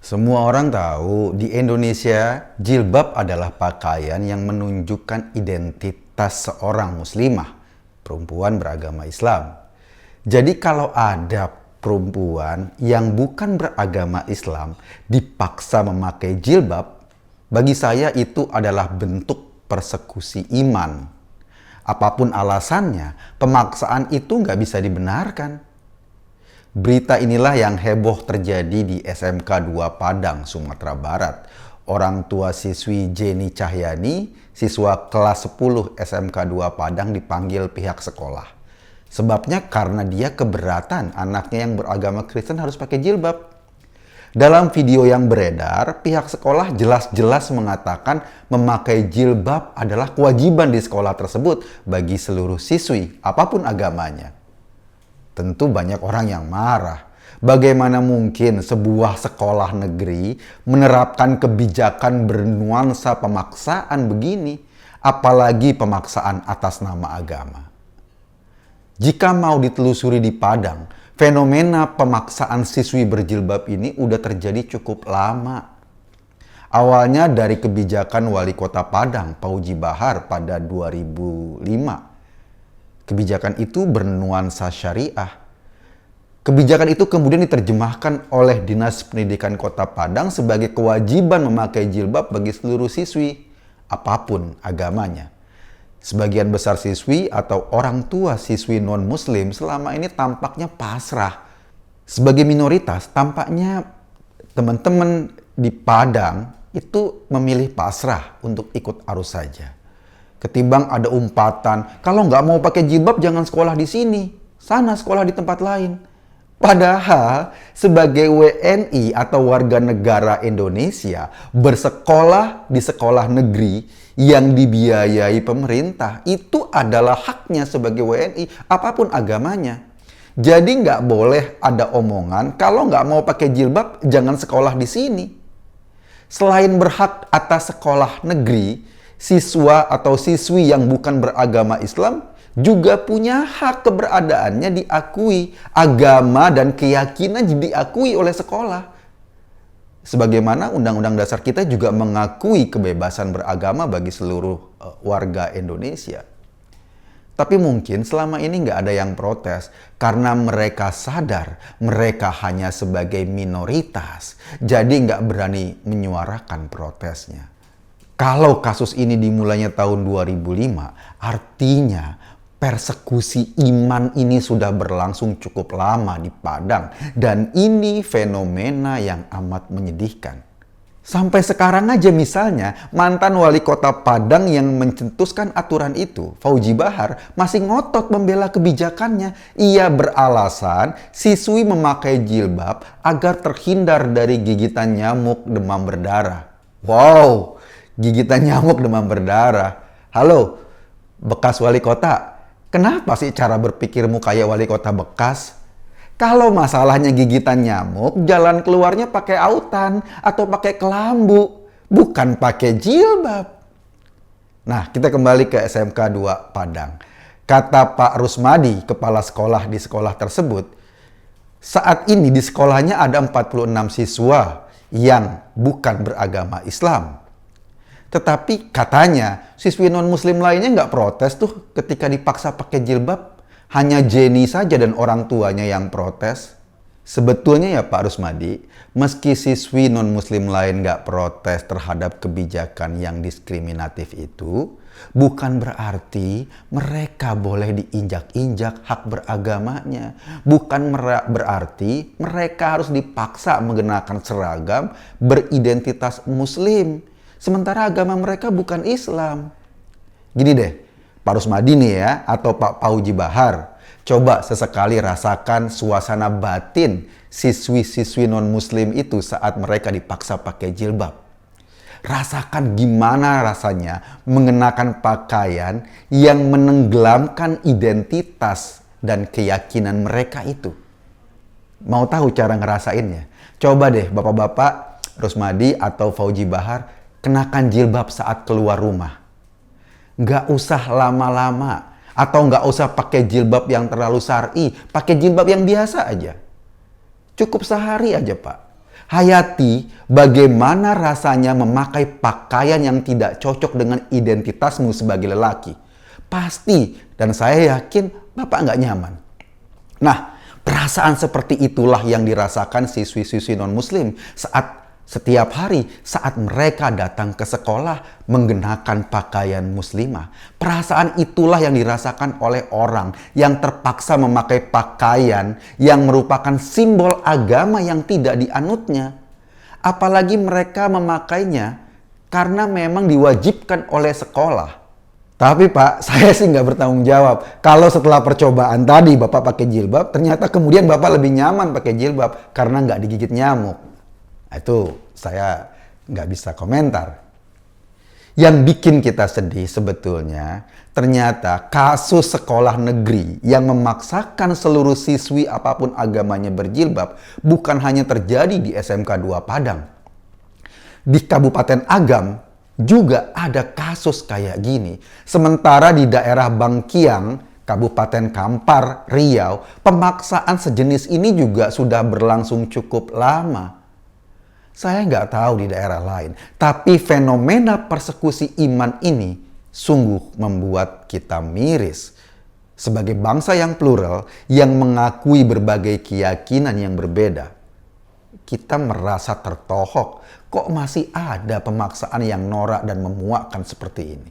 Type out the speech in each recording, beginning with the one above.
Semua orang tahu di Indonesia jilbab adalah pakaian yang menunjukkan identitas seorang muslimah, perempuan beragama Islam. Jadi kalau ada perempuan yang bukan beragama Islam dipaksa memakai jilbab, bagi saya itu adalah bentuk persekusi iman. Apapun alasannya, pemaksaan itu nggak bisa dibenarkan. Berita inilah yang heboh terjadi di SMK 2 Padang, Sumatera Barat. Orang tua siswi Jenny Cahyani, siswa kelas 10 SMK 2 Padang dipanggil pihak sekolah. Sebabnya karena dia keberatan anaknya yang beragama Kristen harus pakai jilbab. Dalam video yang beredar, pihak sekolah jelas-jelas mengatakan memakai jilbab adalah kewajiban di sekolah tersebut bagi seluruh siswi, apapun agamanya. Tentu banyak orang yang marah. Bagaimana mungkin sebuah sekolah negeri menerapkan kebijakan bernuansa pemaksaan begini, apalagi pemaksaan atas nama agama. Jika mau ditelusuri di Padang, fenomena pemaksaan siswi berjilbab ini udah terjadi cukup lama. Awalnya dari kebijakan Wali Kota Padang, Fauzi Bahar pada 2005. Kebijakan itu bernuansa syariah. Kebijakan itu kemudian diterjemahkan oleh Dinas Pendidikan Kota Padang sebagai kewajiban memakai jilbab bagi seluruh siswi, apapun agamanya. Sebagian besar siswi atau orang tua siswi non-muslim selama ini tampaknya pasrah. Sebagai minoritas, tampaknya teman-teman di Padang itu memilih pasrah untuk ikut arus saja. Ketimbang ada umpatan, kalau nggak mau pakai jilbab jangan sekolah di sini, sana sekolah di tempat lain. Padahal sebagai WNI atau warga negara Indonesia bersekolah di sekolah negeri yang dibiayai pemerintah itu adalah haknya sebagai WNI apapun agamanya. Jadi nggak boleh ada omongan kalau nggak mau pakai jilbab jangan sekolah di sini. Selain berhak atas sekolah negeri, siswa atau siswi yang bukan beragama Islam juga punya hak keberadaannya diakui. Agama dan keyakinan diakui oleh sekolah. Sebagaimana Undang-Undang Dasar kita juga mengakui kebebasan beragama bagi seluruh warga Indonesia. Tapi mungkin selama ini nggak ada yang protes karena mereka sadar mereka hanya sebagai minoritas. Jadi nggak berani menyuarakan protesnya. Kalau kasus ini dimulainya tahun 2005, artinya persekusi iman ini sudah berlangsung cukup lama di Padang. Dan ini fenomena yang amat menyedihkan. Sampai sekarang aja misalnya, mantan wali kota Padang yang mencetuskan aturan itu, Fauzi Bahar, masih ngotot membela kebijakannya. Ia beralasan siswi memakai jilbab agar terhindar dari gigitan nyamuk demam berdarah. Wow! Gigitan nyamuk demam berdarah. Halo, bekas wali kota. Kenapa sih cara berpikirmu kayak wali kota bekas? Kalau masalahnya gigitan nyamuk, jalan keluarnya pakai autan atau pakai kelambu, bukan pakai jilbab. Nah, kita kembali ke SMK 2 Padang. Kata Pak Rusmadi, kepala sekolah di sekolah tersebut, saat ini di sekolahnya ada 46 siswa yang bukan beragama Islam. Tetapi katanya siswi non-muslim lainnya nggak protes tuh ketika dipaksa pakai jilbab. Hanya Jenny saja dan orang tuanya yang protes. Sebetulnya ya Pak Rusmadi, meski siswi non-muslim lain nggak protes terhadap kebijakan yang diskriminatif itu, bukan berarti mereka boleh diinjak-injak hak beragamanya. Bukan berarti mereka harus dipaksa mengenakan seragam beridentitas muslim. Sementara agama mereka bukan Islam. Gini deh, Pak Rusmadi nih ya, atau Pak Fauzi Bahar. Coba sesekali rasakan suasana batin siswi-siswi non-muslim itu saat mereka dipaksa pakai jilbab. Rasakan gimana rasanya mengenakan pakaian yang menenggelamkan identitas dan keyakinan mereka itu. Mau tahu cara ngerasainnya? Coba deh bapak-bapak Rusmadi atau Fauzi Bahar kenakan jilbab saat keluar rumah. Nggak usah lama-lama atau nggak usah pakai jilbab yang terlalu syar'i, pakai jilbab yang biasa aja. Cukup sehari aja Pak. Hayati bagaimana rasanya memakai pakaian yang tidak cocok dengan identitasmu sebagai lelaki. Pasti, dan saya yakin Bapak nggak nyaman. Nah, perasaan seperti itulah yang dirasakan siswi-siswi non-muslim setiap hari saat mereka datang ke sekolah mengenakan pakaian muslimah. Perasaan itulah yang dirasakan oleh orang yang terpaksa memakai pakaian yang merupakan simbol agama yang tidak dianutnya. Apalagi mereka memakainya karena memang diwajibkan oleh sekolah. Tapi Pak, saya sih nggak bertanggung jawab. Kalau setelah percobaan tadi Bapak pakai jilbab, ternyata kemudian Bapak lebih nyaman pakai jilbab karena nggak digigit nyamuk. Itu saya nggak bisa komentar. Yang bikin kita sedih sebetulnya, ternyata kasus sekolah negeri yang memaksakan seluruh siswi apapun agamanya berjilbab bukan hanya terjadi di SMK 2 Padang. Di Kabupaten Agam juga ada kasus kayak gini. Sementara di daerah Bangkiang, Kabupaten Kampar, Riau, pemaksaan sejenis ini juga sudah berlangsung cukup lama. Saya nggak tahu di daerah lain, tapi fenomena persekusi iman ini sungguh membuat kita miris. Sebagai bangsa yang plural, yang mengakui berbagai keyakinan yang berbeda, kita merasa tertohok. Kok masih ada pemaksaan yang norak dan memuakkan seperti ini?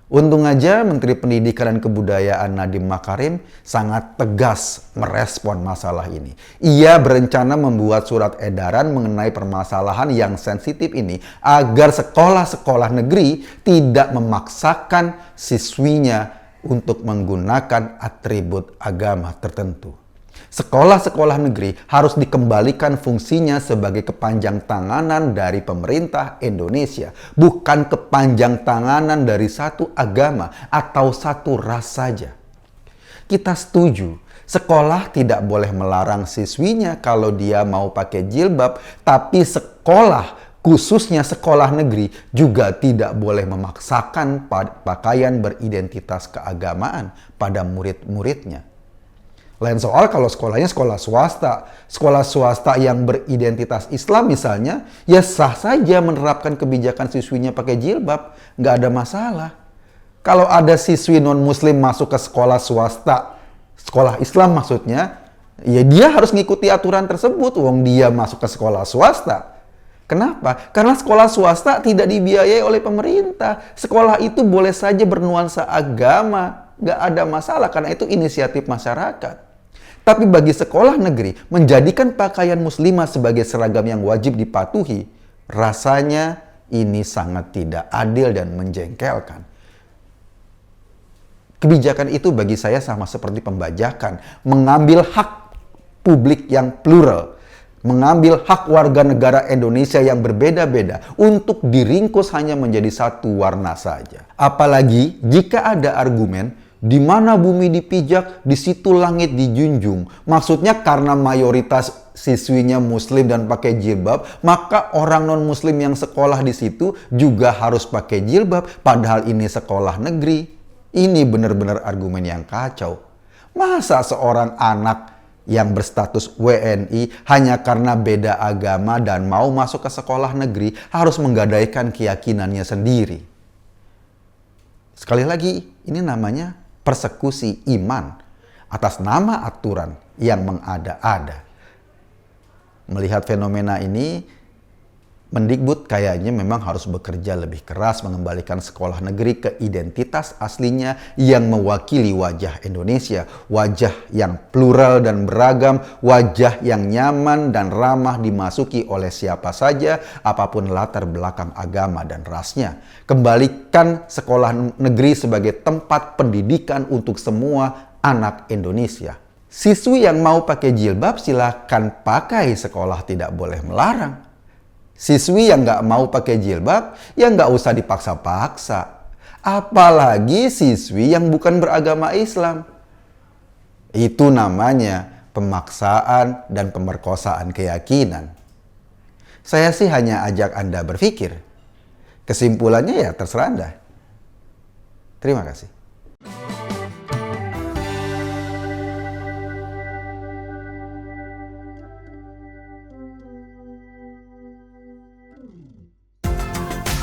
Untung aja Menteri Pendidikan dan Kebudayaan Nadiem Makarim sangat tegas merespon masalah ini. Ia berencana membuat surat edaran mengenai permasalahan yang sensitif ini agar sekolah-sekolah negeri tidak memaksakan siswinya untuk menggunakan atribut agama tertentu. Sekolah-sekolah negeri harus dikembalikan fungsinya sebagai kepanjang tanganan dari pemerintah Indonesia, bukan kepanjang tanganan dari satu agama atau satu ras saja. Kita setuju, sekolah tidak boleh melarang siswinya kalau dia mau pakai jilbab, tapi sekolah, khususnya sekolah negeri, juga tidak boleh memaksakan pakaian beridentitas keagamaan pada murid-muridnya. Lain soal kalau sekolahnya sekolah swasta yang beridentitas Islam misalnya, ya sah saja menerapkan kebijakan siswinya pakai jilbab, nggak ada masalah. Kalau ada siswi non-muslim masuk ke sekolah swasta, sekolah Islam maksudnya, ya dia harus ngikuti aturan tersebut, wong dia masuk ke sekolah swasta. Kenapa? Karena sekolah swasta tidak dibiayai oleh pemerintah. Sekolah itu boleh saja bernuansa agama, nggak ada masalah karena itu inisiatif masyarakat. Tapi bagi sekolah negeri, menjadikan pakaian muslimah sebagai seragam yang wajib dipatuhi, rasanya ini sangat tidak adil dan menjengkelkan. Kebijakan itu bagi saya sama seperti pembajakan, mengambil hak publik yang plural, mengambil hak warga negara Indonesia yang berbeda-beda untuk diringkus hanya menjadi satu warna saja. Apalagi jika ada argumen, di mana bumi dipijak, di situ langit dijunjung. Maksudnya karena mayoritas siswinya muslim dan pakai jilbab, maka orang non-muslim yang sekolah di situ juga harus pakai jilbab, padahal ini sekolah negeri. Ini benar-benar argumen yang kacau. Masa seorang anak yang berstatus WNI hanya karena beda agama dan mau masuk ke sekolah negeri harus menggadaikan keyakinannya sendiri? Sekali lagi, ini namanya persekusi iman atas nama aturan yang mengada-ada. Melihat fenomena ini, Mendikbud kayaknya memang harus bekerja lebih keras mengembalikan sekolah negeri ke identitas aslinya yang mewakili wajah Indonesia. Wajah yang plural dan beragam, wajah yang nyaman dan ramah dimasuki oleh siapa saja, apapun latar belakang agama dan rasnya. Kembalikan sekolah negeri sebagai tempat pendidikan untuk semua anak Indonesia. Siswi yang mau pakai jilbab silakan pakai, sekolah tidak boleh melarang. Siswi yang nggak mau pakai jilbab, ya nggak usah dipaksa-paksa. Apalagi siswi yang bukan beragama Islam. Itu namanya pemaksaan dan pemerkosaan keyakinan. Saya sih hanya ajak Anda berpikir. Kesimpulannya ya terserah Anda. Terima kasih.